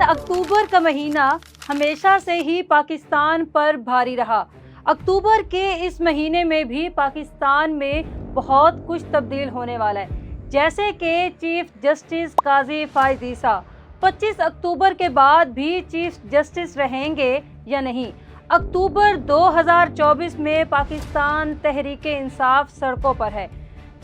अक्टूबर का महीना हमेशा से ही पाकिस्तान पर भारी रहा। अक्टूबर के इस महीने में भी पाकिस्तान में बहुत कुछ तब्दील होने वाला है, जैसे कि चीफ जस्टिस काजी फाइज ईसा 25 अक्टूबर के बाद भी चीफ जस्टिस रहेंगे या नहीं। अक्टूबर 2024 में पाकिस्तान तहरीके इंसाफ सड़कों पर है,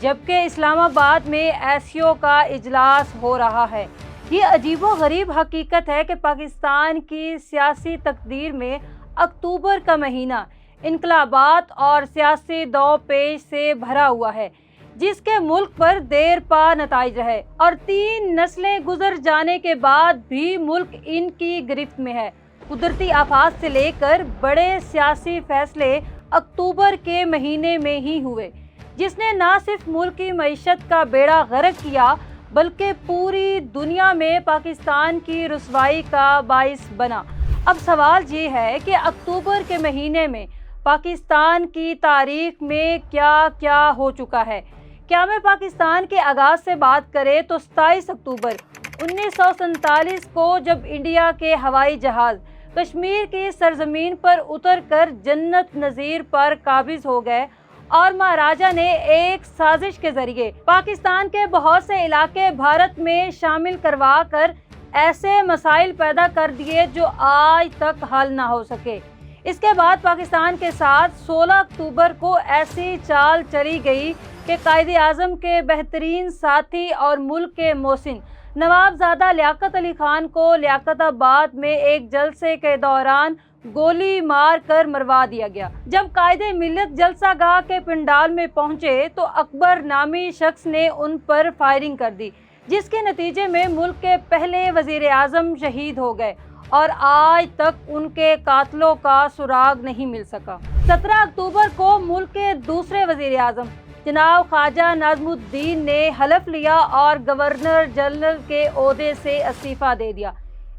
जबकि इस्लामाबाद में एससीओ का इजलास हो रहा है। ये अजीबोगरीब हकीकत है कि पाकिस्तान की सियासी तकदीर में अक्टूबर का महीना इनकलाबात और सियासी दौ पेश से भरा हुआ है, जिसके मुल्क पर देर पा नताइज रहे और 3 नस्लें गुजर जाने के बाद भी मुल्क इनकी गिरफ्त में है। कुदरती आफात से लेकर बड़े सियासी फैसले अक्टूबर के महीने में ही हुए, जिसने न सिर्फ मुल्क की मईशत का बेड़ा गर्क किया बल्कि पूरी दुनिया में पाकिस्तान की रुसवाई का बाइस बना। अब सवाल ये है कि अक्टूबर के महीने में पाकिस्तान की तारीख में क्या क्या हो चुका है। क्या मैं पाकिस्तान के आगाज़ से बात करें तो 27 अक्टूबर 1947 को जब इंडिया के हवाई जहाज़ कश्मीर की सरजमीन पर उतरकर जन्नत नज़ीर पर काबिज हो गए और महाराजा ने एक साजिश के जरिए पाकिस्तान के बहुत से इलाके भारत में शामिल करवा कर ऐसे मसाइल पैदा कर दिए जो आज तक हल ना हो सके। इसके बाद पाकिस्तान के साथ 16 अक्टूबर को ऐसी चाल चली गई कि कायदे आज़म के बेहतरीन साथी और मुल्क के मोहसिन नवाबजादा लियाकत अली खान को लियाकताबाद में एक जलसे के दौरान गोली मार कर मरवा दिया गया। जब कायदे मिल्लत जलसागाह के पंडाल में पहुंचे तो अकबर नामी शख्स ने उन पर फायरिंग कर दी, जिसके नतीजे में मुल्क के पहले वजीर आज़म शहीद हो गए और आज तक उनके कातलों का सुराग नहीं मिल सका। 17 अक्टूबर को मुल्क के दूसरे वजीर आज़म जनाब ख्वाजा नाज़मुद्दीन ने हलफ लिया और गवर्नर जनरल के ओहदे से इस्तीफ़ा दे दिया।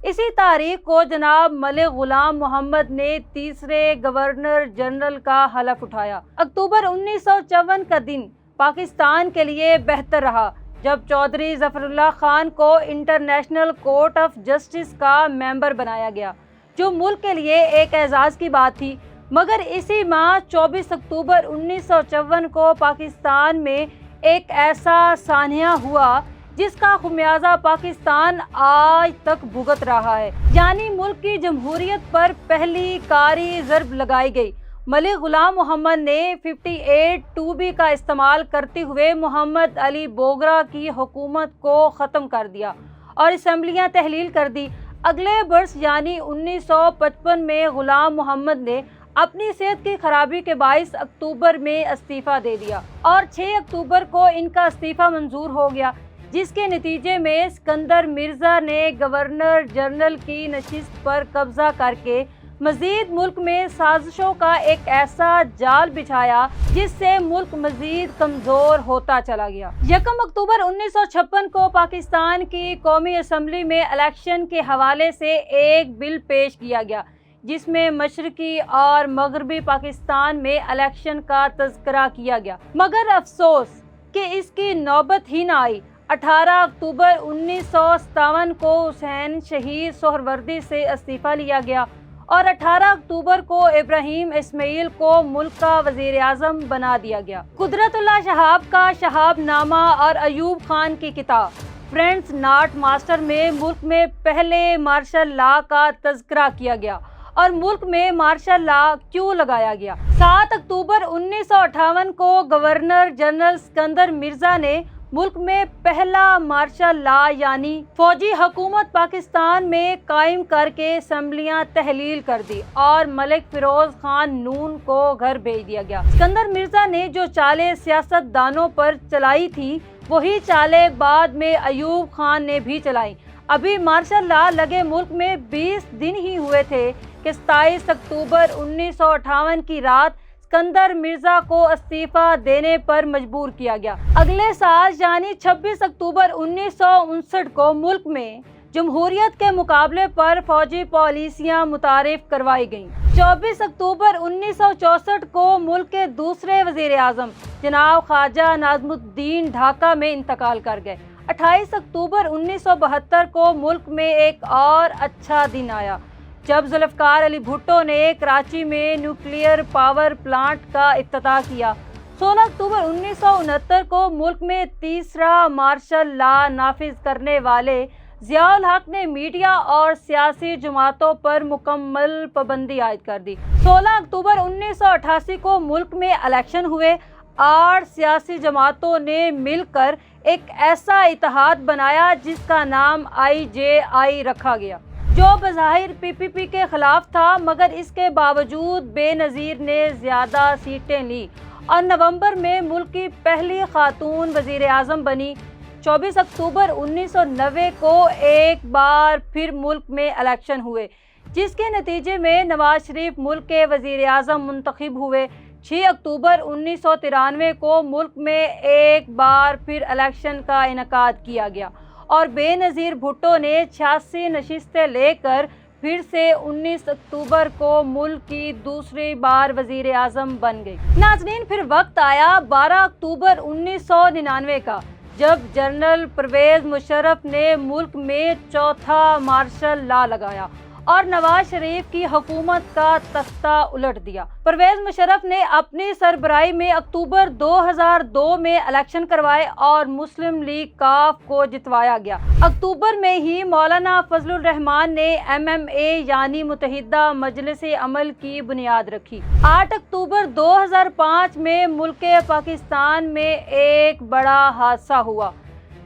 इसी तारीख को जनाब मलिक गुलाम मोहम्मद ने तीसरे गवर्नर जनरल का हलफ उठाया। अक्टूबर 1954 का दिन पाकिस्तान के लिए बेहतर रहा, जब चौधरी ज़फ़रुल्लाह खान को इंटरनेशनल कोर्ट ऑफ जस्टिस का मेंबर बनाया गया, जो मुल्क के लिए एक एजाज़ की बात थी। मगर इसी माह 24 अक्टूबर 1954 को पाकिस्तान में एक ऐसा सान्या हुआ जिसका खुमियाजा पाकिस्तान आज तक भुगत रहा है, यानी मुल्क की जमहूरियत पर पहली कारी ज़रब लगाई गई। मलिक गुलाम मोहम्मद ने 58(2)B का इस्तेमाल करते हुए मोहम्मद अली बोगरा की हुकूमत को ख़त्म कर दिया और असम्बलियाँ तहलील कर दी। अगले वर्ष यानी 1955 में गुलाम मोहम्मद ने अपनी सेहत की खराबी के बाइस अक्टूबर में इस्तीफ़ा दे दिया और 6 अक्टूबर को इनका इस्तीफ़ा मंजूर हो गया, जिसके नतीजे में सिकंदर मिर्ज़ा ने गवर्नर जनरल की नशिस्त पर कब्जा करके मज़ीद मुल्क में साजिशों का एक ऐसा जाल बिछाया जिससे मुल्क मज़ीद कमज़ोर होता चला गया। 1 अक्टूबर 1956 को पाकिस्तान की कौमी असम्बली में इलेक्शन के हवाले से एक बिल पेश किया गया, जिसमें मशरकी और मगरबी पाकिस्तान में इलेक्शन का तज़किरा किया गया। मगर अफसोस कि इसकी नौबत ही ना आई। 18 अक्टूबर 1957 को हुसैन शहीद सोहरवर्दी से इस्तीफ़ा लिया गया और 18 अक्टूबर को इब्राहिम इस्माइल को मुल्क का वज़ीर आज़म बना दिया गया। कुदरतुल्लाह शहाब का शहाबनामा और अयूब खान की किताब फ्रेंड्स नॉट मास्टर में मुल्क में पहले मार्शल लॉ का तज़किरा किया गया और मुल्क में मार्शल लॉ क्यों लगाया गया। 7 अक्टूबर 1958 को गवर्नर जनरल सिकंदर मिर्ज़ा ने मुल्क में पहला मार्शल लॉ यानी फौजी हुकूमत पाकिस्तान में कायम करके असम्बलियाँ तहलील कर दी और मलिक फिरोज खान नून को घर भेज दिया गया। सिकंदर मिर्ज़ा ने जो चालें सियासतदानों पर चलाई थी, वही चालें बाद में अयूब खान ने भी चलाई। अभी मार्शल लॉ लगे मुल्क में 20 दिन ही हुए थे कि 27 अक्टूबर 1958 की रात सिकंदर मिर्ज़ा को इस्तीफ़ा देने पर मजबूर किया गया। अगले साल यानी 26 अक्टूबर 1959 को मुल्क में जमहूरियत के मुकाबले पर फौजी पॉलिसियाँ मुतारिफ करवाई गईं। 24 अक्टूबर 1964 को मुल्क के दूसरे वज़ीर आज़म जनाब ख्वाजा नाज़मुद्दीन ढाका में इंतकाल कर गए। 28 अक्टूबर 1972 को मुल्क में एक और अच्छा दिन आया जब जुल्फ़िकार अली भुट्टो ने कराची में न्यूक्लियर पावर प्लांट का इफ्तिताह किया। 16 अक्टूबर 1969 को मुल्क में तीसरा मार्शल लॉ नाफिज करने वाले ज़ियाउल हक ने मीडिया और सियासी जमातों पर मुकम्मल पाबंदी आयद कर दी। 16 अक्टूबर 1988 को मुल्क में इलेक्शन हुए। 8 सियासी जमातों ने मिलकर एक ऐसा इत्तेहाद बनाया जिसका नाम IJI रखा गया, जो बज़ाहिर PPP के खिलाफ था, मगर इसके बावजूद बेनज़ीर ने ज़्यादा सीटें ली और नवंबर में मुल्क की पहली खातून वज़ीर आज़म बनी। 24 अक्टूबर 1990 को एक बार फिर मुल्क में इलेक्शन हुए, जिसके नतीजे में नवाज शरीफ मुल्क के वज़ीर आज़म मुंतखब हुए। 6 अक्टूबर 1993 को मुल्क में एक बार फिर इलेक्शन का इनेकाद किया गया और बेनज़ीर भुट्टो ने 86 नशिस्तें लेकर फिर से 19 अक्टूबर को मुल्क की दूसरी बार वज़ीर आज़म बन गई। नाज़रीन, फिर वक्त आया 12 अक्टूबर 1999 का, जब जनरल परवेज़ मुशर्रफ ने मुल्क में चौथा मार्शल लॉ लगाया और नवाज शरीफ की हुकूमत का तख्ता उलट दिया। परवेज़ मुशर्रफ ने अपनी सरबराही में अक्टूबर 2002 में इलेक्शन करवाए और मुस्लिम लीग काफ को जितवाया गया। अक्टूबर में ही मौलाना फजलुर रहमान ने MMA यानी मुत्तहिदा मजलिस अमल की बुनियाद रखी। 8 अक्टूबर 2005 में मुल्क पाकिस्तान में एक बड़ा हादसा हुआ।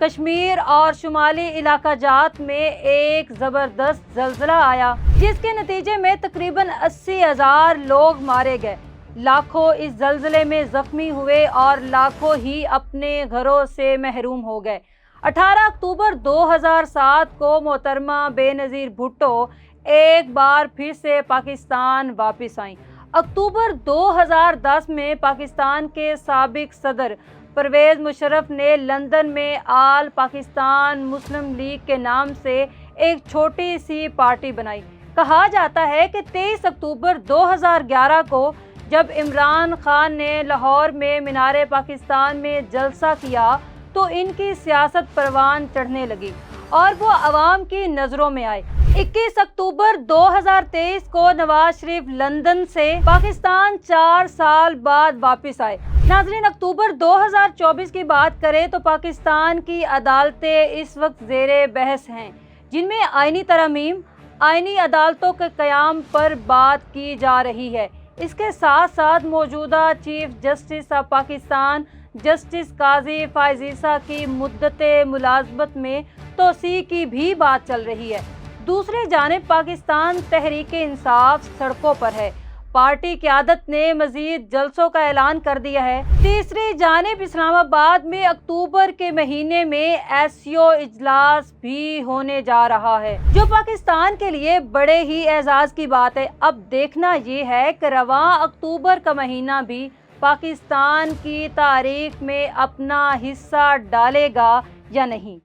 कश्मीर और शुमाली इलाका जात में एक ज़बरदस्त ज़लज़ला आया, जिसके नतीजे में तकरीबन 80,000 लोग मारे गए। लाखों इस ज़लज़ले में ज़ख्मी हुए और लाखों ही अपने घरों से महरूम हो गए। 18 अक्टूबर 2007 को मोहतरमा बेनज़ीर भुट्टो एक बार फिर से पाकिस्तान वापस आईं। अक्टूबर 2010 में पाकिस्तान के साबिक सदर परवेज़ मुशर्रफ ने लंदन में आल पाकिस्तान मुस्लिम लीग के नाम से एक छोटी सी पार्टी बनाई। कहा जाता है कि 23 अक्टूबर 2011 को जब इमरान खान ने लाहौर में मीनार पाकिस्तान में जलसा किया तो इनकी सियासत परवान चढ़ने लगी और वो अवाम की नज़रों में आए। 21 अक्टूबर 2023 को नवाज शरीफ लंदन से पाकिस्तान 4 साल बाद वापस आए। नाज़रीन, अक्टूबर 2024 की बात करें तो पाकिस्तान की अदालतें इस वक्त ज़ेरे बहस हैं, जिनमें आईनी तरमीम, आईनी अदालतों के क़याम पर बात की जा रही है। इसके साथ साथ मौजूदा chief justice of Pakistan justice Qazi Faez Isa की मुद्दत मुलाज़मत में तोसी की भी बात चल रही है। दूसरी जानिब पाकिस्तान तहरीक इंसाफ सड़कों पर है। पार्टी क़यादत ने मज़ीद जलसों का ऐलान कर दिया है। तीसरी जानिब इस्लामाबाद में अक्टूबर के महीने में SCO इजलास भी होने जा रहा है, जो पाकिस्तान के लिए बड़े ही एजाज़ की बात है। अब देखना ये है कि रवां अक्टूबर का महीना भी पाकिस्तान की तारीख में अपना हिस्सा डालेगा या नहीं।